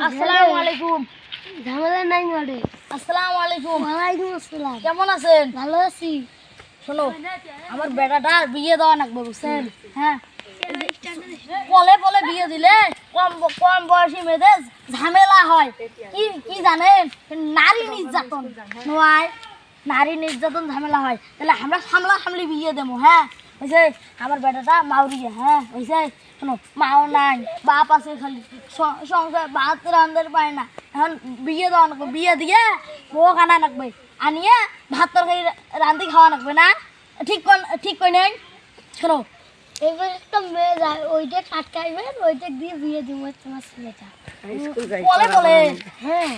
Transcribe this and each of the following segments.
আসসালামু আলাইকুম। ঝামেলা নাই মানে। আসসালামু আলাইকুম। ওয়ালাইকুম আসসালাম। কেমন আছেন? ভালো আছি। শোনো, আমার বেটাটার বিয়ে দেওয়া লাগবে, বুঝছেন? হ্যাঁ, পলে পলে বিয়ে দিলে কম কম বয়সী মেয়েদের ঝামেলা হয়। কি কি জানেন? নারী নির্যাতন নয়, নারী নির্যাতন ঝামেলা হয়। তাহলে আমরা সামলা সামলি বিয়ে দেবো। হ্যাঁ, হয়েছে আমার বেটাটা মাউরিয়া। হ্যাঁ হয়েছে, শোনো, মাও নাই, বাপ আছে, খালি সংসার ভাত রান্ধতে পারে না। এখন বিয়ে দেওয়া লাগবে, বিয়ে দিয়ে বউ আনা লাগবে, আনিয়ে ভাত তরকারি রান্ধি খাওয়া লাগবে না? ঠিক কই নেই? শোনো, এবার একটা মেয়ে যায়, ওইটা কাটকাইবেন, ওইটা দিয়ে বিয়ে দিব তোমার ছেলেটা। বলে বলে হ্যাঁ,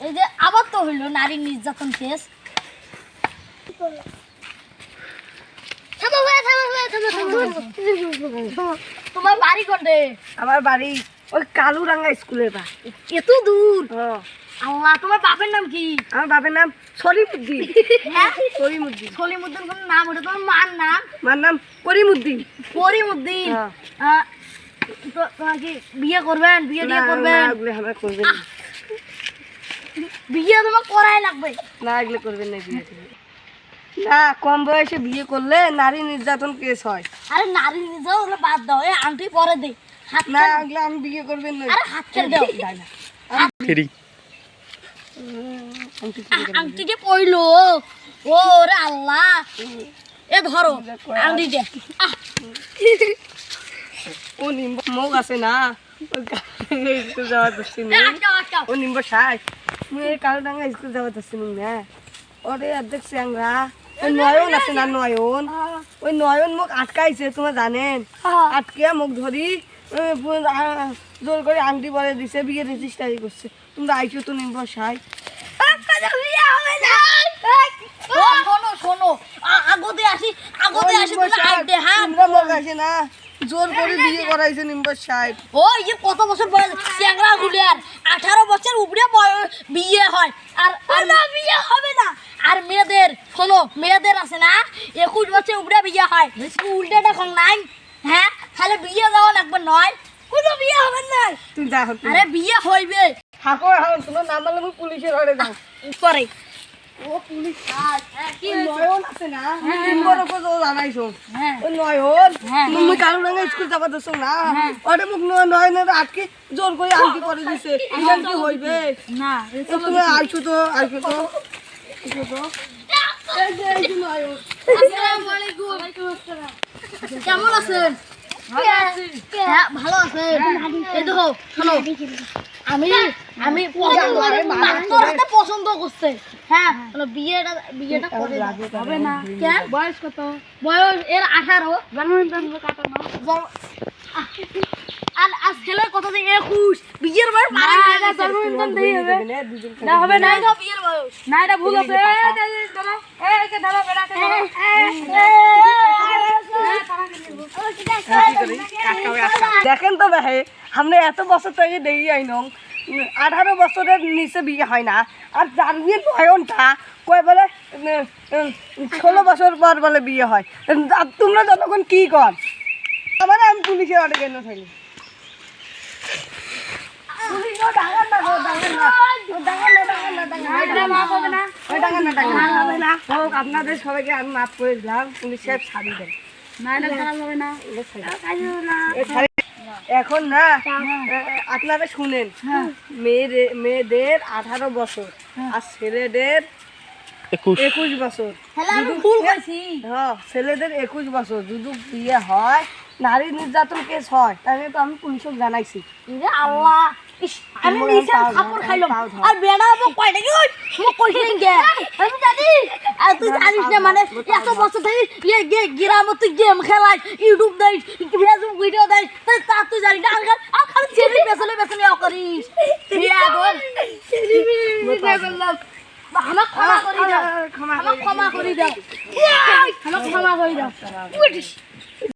এই যে আবার তো হইলো নারী নির্যাতন কেস। তোমার বাড়ি কোনটে? আমার বাড়ি ওই কালুরাঙ্গা স্কুলের পা। এত দূর? আল্লাহ, তোমার বাপের নাম কি? আমার বাপের নাম সলিমুদ্দিন। হ্যাঁ, সলিমুদ্দিন। সলিমুদ্দিন কোন নাম? ওটা তোমার মার নাম? মার নাম করিমুদ্দিন। করিমুদ্দিন। হ্যাঁ। তো তোমার কি বিয়ে করবেন? বিয়ে দিয়ে করবেন? না, এগুলো আমরা করবেন না। বিয়ে তোমার করাই লাগবে। না, এগুলো করবেন না, বিয়ে করবেন না। কম বয়সে বিয়ে করলে নারী নির্যাতন কেস হয়। আরে নারী নির্যাতন ওগুলো বাদ দাও, এই আংটি পরে দে। হাত না, না, এগুলো আমি বিয়ে করবেন না। আরে হাত ছেড়ে দাও। আংটিটা পড়লো। ও রে আল্লাহ, এ ধরো আংটিটা। ও নিম্ব মুখ আছে না, ওই স্কুল যাওয়া দোষী নেই। আটকাও। ও নিম্ব সাই কালুরাঙ্গা স্কুল যাওয়া দোষী না। ওরে অর্ধেক চ্যাংরা। ওই নয়ন আছে না, নয়ন, ওই নয়ন মুখ আটকাইছে, তোমার জানেন? আটকে মুখ ধরি জোর করে আংটি পরে দিছে, বিয়ে রেজিস্ট্রারি করছে। তোমরা আইছো তো নিম্ব সাই। শোনো শোনো, আগতে আসি তোমরা মুখ আসে না, জোর করে বিয়ে করাইছে নিম্ব সাই। ও এই কত বছর বয়স চ্যাংরা গুলিয়ার 18 বছর উপরে বিয়ে হয়। আর বিয়ে হবে না। আর মেয়েদের শোনো, মেয়েদের আছে না 21 বছর উপরে বিয়ে হয়। উল্টে দেখো নাই? হ্যাঁ, তাহলে বিয়ে দেওয়া লাগবে নয়, কোনো বিয়ে হবে না। তুমি যাও। আরে বিয়ে হইবে। থাকো এখন, তোমার নাম বললে আমি পুলিশের ঘরে যাও। করে ও পুলিশ কি নয়ন আছে না, নিম্বর ওপর তো জানাইছো। হ্যাঁ ওই নয়ন হ্যাঁ। তুমি কালুরাঙ্গা স্কুল যাবা দোছো না, ওরে মুখ নয়নের আটকে জোর করে আংটি করে দিছে। এখন কি হইবে? না, তুমি আইছো তো, আইছো তো। এই যে নয়ন। আসসালামু আলাইকুম। কেমন আছেন? হ্যাঁ, ভালো আছেন। এই দেখো শোনো, আমি পছন্দ করছে। হ্যাঁ, বিয়েটা করে হবে না। কেন? বয়স কত? বয়স এর 18। আর ছেলের কত দিন? 21। বিয়ের বয়স হবে না, বিয়ের বয়স না, এটা ভুল আছে। দেখেন তো ভাই, আমরা এত বছর থেকে দেখি আইনং 18 বছরের নিচে বিয়ে হয় না। আর যার বিয়ে নয়নটা কয় বলে 16 বছর পর বলে বিয়ে হয়। আর তোমরা যতক্ষণ কি কর আমার, আমি পুলিশের অর্ডার কেন থাকি। আপনাদের সবাইকে আমি মাফ করে দিলাম, পুলিশ সাহেব ছাড়ি দেন। এখন না, আপনারা শুনেন, মেয়েদের 18 বছর আর ছেলেদের 21 বছর। হ্যাঁ, ছেলেদের 21 বছর যদি বিয়ে হয়, নারী নির্যাতন কেস হয়, তাহলে তো আমি পুলিশক জানাইছি। আল্লাহ, আমি নিচে কাপড় খাইলাম আর বেড়া আমাকে কয়টা কি কইছেন গে আমি জানি। আর তুই জানিস না, মানে এত বছর থেকে গ্রামে তুই গেম খেলাই, ইউটিউব দেয়, ফেসবুক ভিডিও দেয়, তা তুই জানিস না? আর খালি ছেলে পেছনে পেছনে করিস। আমাকে ক্ষমা করে দাও, আমাকে ক্ষমা করে দাও।